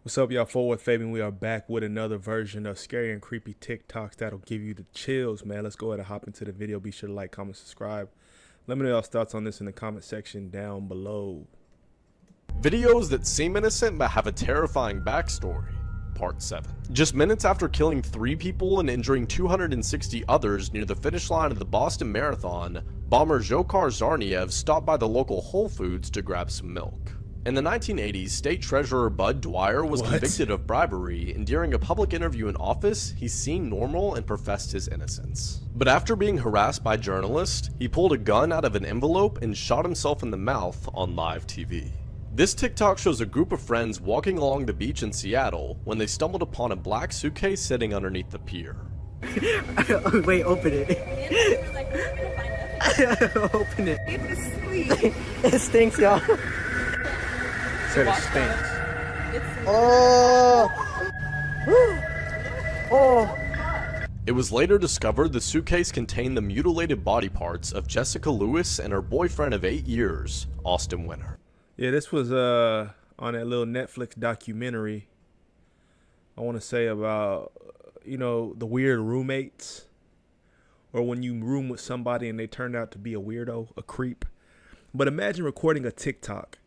What's up, y'all? Forward Fabian. We are back with another version of scary and creepy TikToks that'll give you the chills, man. Let's go ahead and hop into the video. Be sure to like, comment, subscribe. Let me know y'all's thoughts on this in the comment section down below. Videos that seem innocent but have a terrifying backstory. Part 7. Just minutes after killing 3 people and injuring 260 others near the finish line of the Boston Marathon, bomber Dzhokhar Tsarnaev stopped by the local Whole Foods to grab some milk. In the 1980s, State Treasurer Bud Dwyer was convicted of bribery, and during a public interview in office, he seemed normal and professed his innocence. But after being harassed by journalists, he pulled a gun out of an envelope and shot himself in the mouth on live TV. This TikTok shows a group of friends walking along the beach in Seattle when they stumbled upon a black suitcase sitting underneath the pier. Wait, open it. Open it. It stinks, y'all. Said it stinks. Oh. Oh. It was later discovered the suitcase contained the mutilated body parts of Jessica Lewis and her boyfriend of 8 years, Austin Winter. Yeah, this was on that little Netflix documentary. I want to say about, the weird roommates, or when you room with somebody and they turned out to be a weirdo, a creep. But imagine recording a TikTok,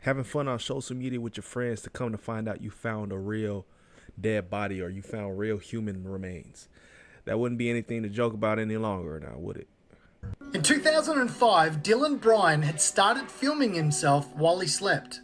having fun on social media with your friends, to come to find out you found a real dead body or you found real human remains. That wouldn't be anything to joke about any longer now, would it? In 2005, Dylan Bryan had started filming himself while he slept.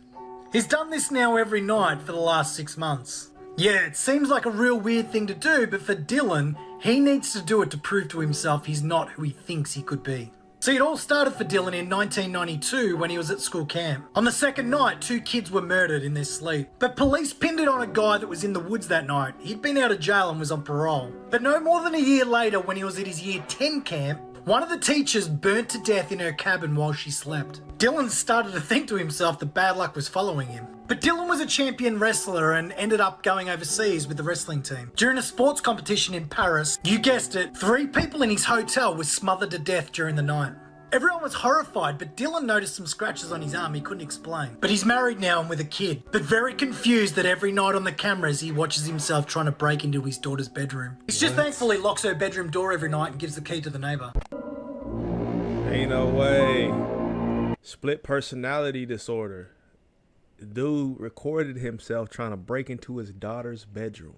He's done this now every night for the last 6 months. Yeah, it seems like a real weird thing to do, but for Dylan, he needs to do it to prove to himself he's not who he thinks he could be. See, it all started for Dylan in 1992 when he was at school camp. On the second night, 2 kids were murdered in their sleep. But police pinned it on a guy that was in the woods that night. He'd been out of jail and was on parole. But no more than a year later, when he was at his year 10 camp, one of the teachers burnt to death in her cabin while she slept. Dylan started to think to himself that bad luck was following him. But Dylan was a champion wrestler and ended up going overseas with the wrestling team. During a sports competition in Paris, you guessed it, 3 people in his hotel were smothered to death during the night. Everyone was horrified, but Dylan noticed some scratches on his arm he couldn't explain. But he's married now and with a kid, but very confused that every night on the cameras he watches himself trying to break into his daughter's bedroom. He's just thankful he locks her bedroom door every night and gives the key to the neighbor. Ain't no way. Split personality disorder. Dude recorded himself trying to break into his daughter's bedroom.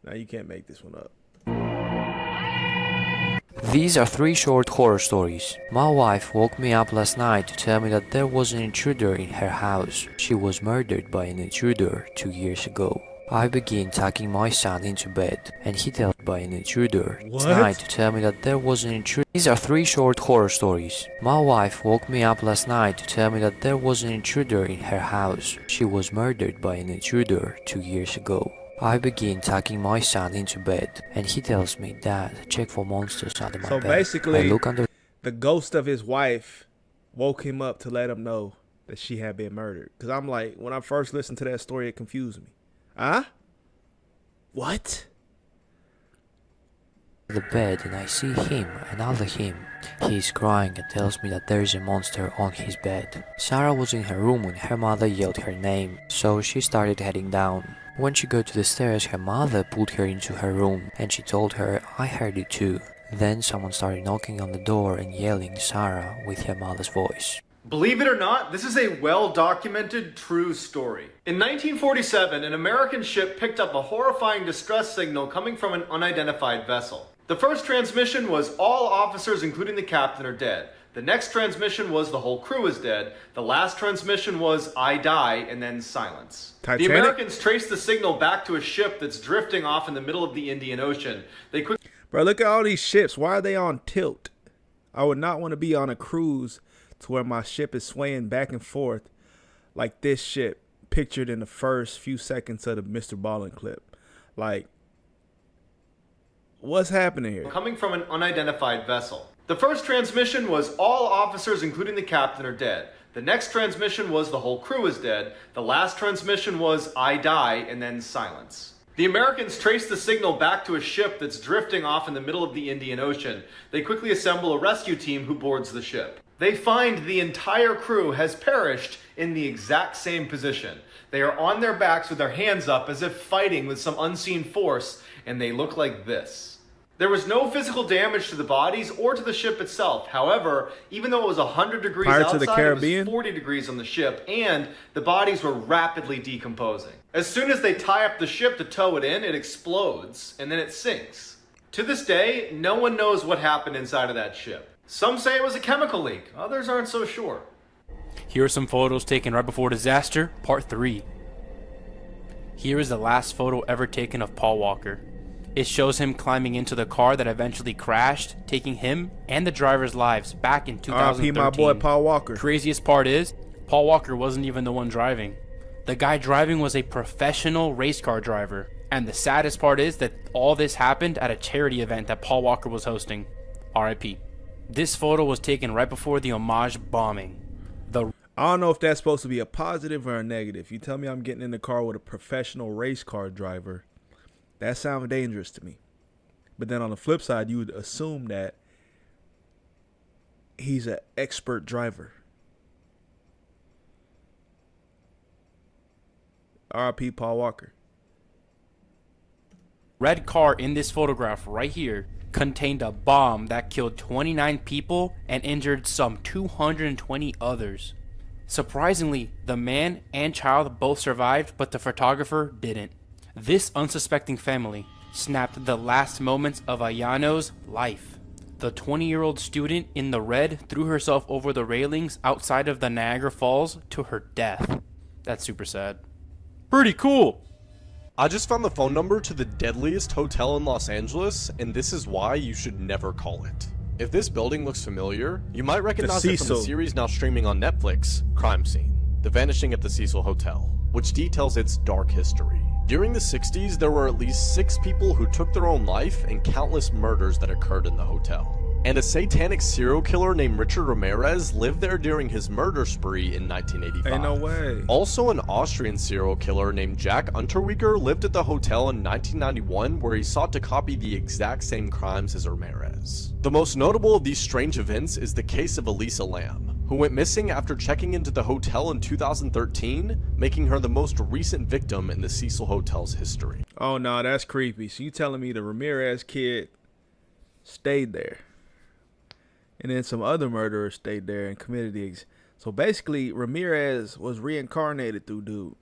Now you can't make this one up. These are 3 short horror stories. My wife woke me up last night to tell me that there was an intruder in her house. She was murdered by an intruder 2 years ago. I begin tucking my son into bed, and he tells me by an intruder tonight to tell me that there was an intruder. These are 3 short horror stories. My wife woke me up last night to tell me that there was an intruder in her house. She was murdered by an intruder 2 years ago. I begin tucking my son into bed, and he tells me, "Dad, check for monsters under my bed." So basically, I look under the ghost of his wife woke him up to let him know that she had been murdered. Because I'm like, when I first listened to that story, it confused me. Huh? What? the bed and I see him, another him. He is crying and tells me that there is a monster on his bed. Sarah was in her room when her mother yelled her name, so she started heading down. When she got to the stairs, her mother pulled her into her room and she told her, "I heard it too." Then someone started knocking on the door and yelling Sarah with her mother's voice. Believe it or not, this is a well-documented true story. In 1947, an American ship picked up a horrifying distress signal coming from an unidentified vessel. The first transmission was all officers, including the captain, are dead. The next transmission was the whole crew is dead. The last transmission was I die, and then silence. Titanic? The Americans traced the signal back to a ship that's drifting off in the middle of the Indian Ocean. Bro, look at all these ships. Why are they on tilt? I would not want to be on a cruise to where my ship is swaying back and forth like this ship pictured in the first few seconds of the Mr. Ballin clip. Like, what's happening here? Coming from an unidentified vessel. The first transmission was all officers, including the captain, are dead. The next transmission was the whole crew is dead. The last transmission was I die, and then silence. The Americans traced the signal back to a ship that's drifting off in the middle of the Indian Ocean. They quickly assemble a rescue team who boards the ship. They find the entire crew has perished in the exact same position. They are on their backs with their hands up as if fighting with some unseen force, and they look like this. There was no physical damage to the bodies or to the ship itself. However, even though it was 100 degrees Pirates of the outside, it Caribbean? was 40 degrees on the ship, and the bodies were rapidly decomposing. As soon as they tie up the ship to tow it in, it explodes, and then it sinks. To this day, no one knows what happened inside of that ship. Some say it was a chemical leak, others aren't so sure. Here are some photos taken right before disaster, part 3. Here is the last photo ever taken of Paul Walker. It shows him climbing into the car that eventually crashed, taking him and the driver's lives back in 2013. R.I.P. my boy Paul Walker. Craziest part is, Paul Walker wasn't even the one driving. The guy driving was a professional race car driver. And the saddest part is that all this happened at a charity event that Paul Walker was hosting. R.I.P. This photo was taken right before the homage bombing. I don't know if that's supposed to be a positive or a negative. You tell me I'm getting in the car with a professional race car driver. That sounds dangerous to me. But then on the flip side, you would assume that he's an expert driver. R.I.P. Paul Walker. Red car in this photograph right here contained a bomb that killed 29 people and injured some 220 others. Surprisingly, the man and child both survived, but the photographer didn't. This unsuspecting family snapped the last moments of Ayano's life. The 20-year-old student in the red threw herself over the railings outside of the Niagara Falls to her death. That's super sad. Pretty cool! I just found the phone number to the deadliest hotel in Los Angeles, and this is why you should never call it. If this building looks familiar, you might recognize it from the series now streaming on Netflix, Crime Scene: The Vanishing at the Cecil Hotel, which details its dark history. During the 60s, there were at least 6 people who took their own life and countless murders that occurred in the hotel. And a satanic serial killer named Richard Ramirez lived there during his murder spree in 1985. Ain't no way. Also, an Austrian serial killer named Jack Unterweger lived at the hotel in 1991, where he sought to copy the exact same crimes as Ramirez. The most notable of these strange events is the case of Elisa Lam, who went missing after checking into the hotel in 2013, making her the most recent victim in the Cecil Hotel's history. Oh no, that's creepy. So you telling me the Ramirez kid stayed there, and then some other murderer stayed there and committed the so basically Ramirez was reincarnated through dude.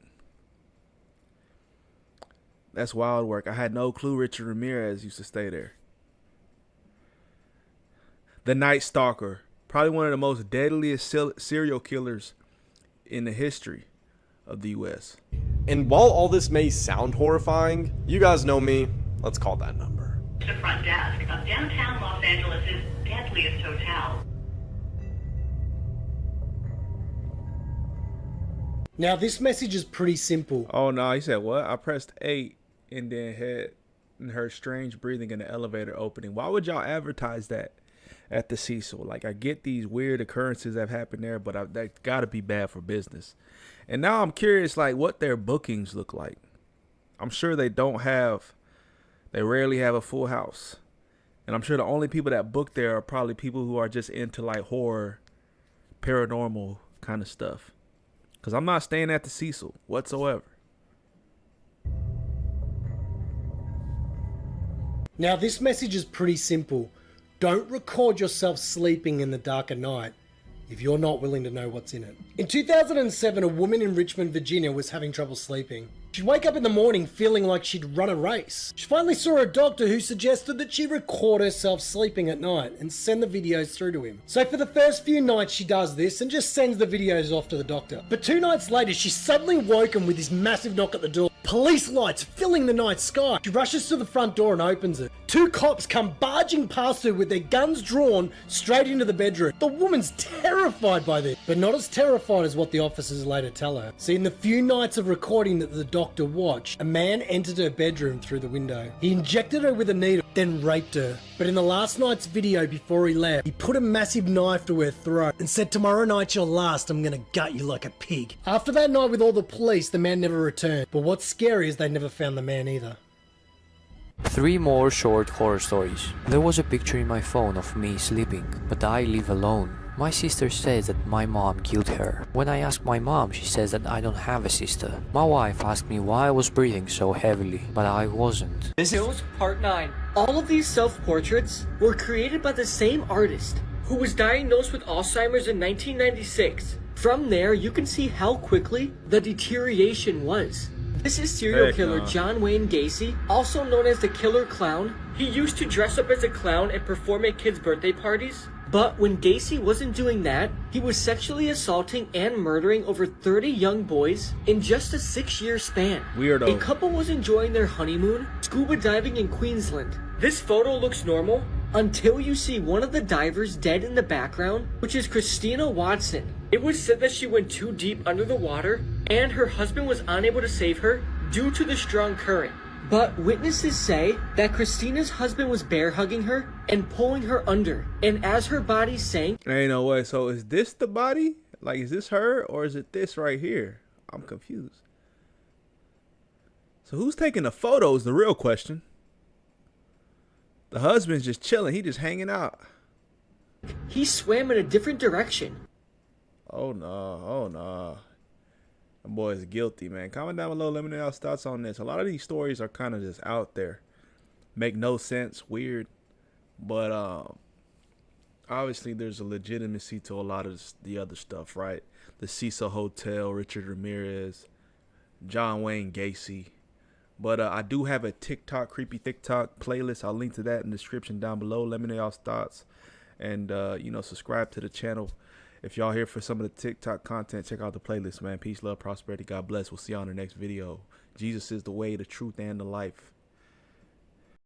That's wild work. I had no clue Richard Ramirez used to stay there. The Night Stalker, probably one of the most deadliest serial killers in the history of the U.S. And while all this may sound horrifying, you guys know me. Let's call that number. The front desk of downtown Los Angeles' deadliest hotel. Now this message is pretty simple. Oh no, he said what? I pressed 8 and then heard strange breathing in the elevator opening. Why would y'all advertise that at the Cecil? Like, I get these weird occurrences that have happened there, but that gotta be bad for business. And now I'm curious, like, what their bookings look like. I'm sure they rarely have a full house. And I'm sure the only people that book there are probably people who are just into like horror, paranormal kind of stuff. Because I'm not staying at the Cecil whatsoever. Now this message is pretty simple. Don't record yourself sleeping in the dark at night if you're not willing to know what's in it. In 2007, a woman in Richmond, Virginia was having trouble sleeping. She'd wake up in the morning feeling like she'd run a race. She finally saw a doctor who suggested that she record herself sleeping at night and send the videos through to him. So for the first few nights she does this and just sends the videos off to the doctor. But 2 nights later she's suddenly woken with this massive knock at the door. Police lights filling the night sky. She rushes to the front door and opens it. 2 cops come barging past her with their guns drawn straight into the bedroom. The woman's terrified by this, but not as terrified as what the officers later tell her. See, in the few nights of recording that the doctor watched, a man entered her bedroom through the window. He injected her with a needle, then raped her. But in the last night's video before he left, he put a massive knife to her throat and said, "Tomorrow night's your last, I'm gonna gut you like a pig." After that night with all the police, the man never returned. But what's scary is they never found the man either. 3 more short horror stories. There was a picture in my phone of me sleeping, but I live alone. My sister says that my mom killed her. When I ask my mom, she says that I don't have a sister. My wife asked me why I was breathing so heavily, but I wasn't. This is Part 9. All of these self-portraits were created by the same artist, who was diagnosed with Alzheimer's in 1996. From there, you can see how quickly the deterioration was. This is serial killer John Wayne Gacy, also known as the Killer Clown. He used to dress up as a clown and perform at kids' birthday parties. But when Gacy wasn't doing that, he was sexually assaulting and murdering over 30 young boys in just a 6-year span. Weirdo. A couple was enjoying their honeymoon, scuba diving in Queensland. This photo looks normal until you see one of the divers dead in the background, which is Christina Watson. It was said that she went too deep under the water and her husband was unable to save her due to the strong current. But witnesses say that Christina's husband was bear hugging her and pulling her under, and as her body sank... Ain't no way. So is this the body? Like, is this her or is it this right here? I'm confused. So who's taking the photo is the real question. The husband's just chilling. He just hanging out. He swam in a different direction. Oh no. Oh no. That boy is guilty, man. Comment down below. Let me know y'all's thoughts on this. A lot of these stories are kind of just out there. Make no sense. Weird. But obviously there's a legitimacy to a lot of the other stuff, right? The Cecil Hotel, Richard Ramirez, John Wayne Gacy. But I do have a TikTok, creepy TikTok playlist. I'll link to that in the description down below. Let me know y'all's thoughts. And, subscribe to the channel. If y'all here for some of the TikTok content, check out the playlist, man. Peace, love, prosperity. God bless. We'll see y'all in the next video. Jesus is the way, the truth, and the life.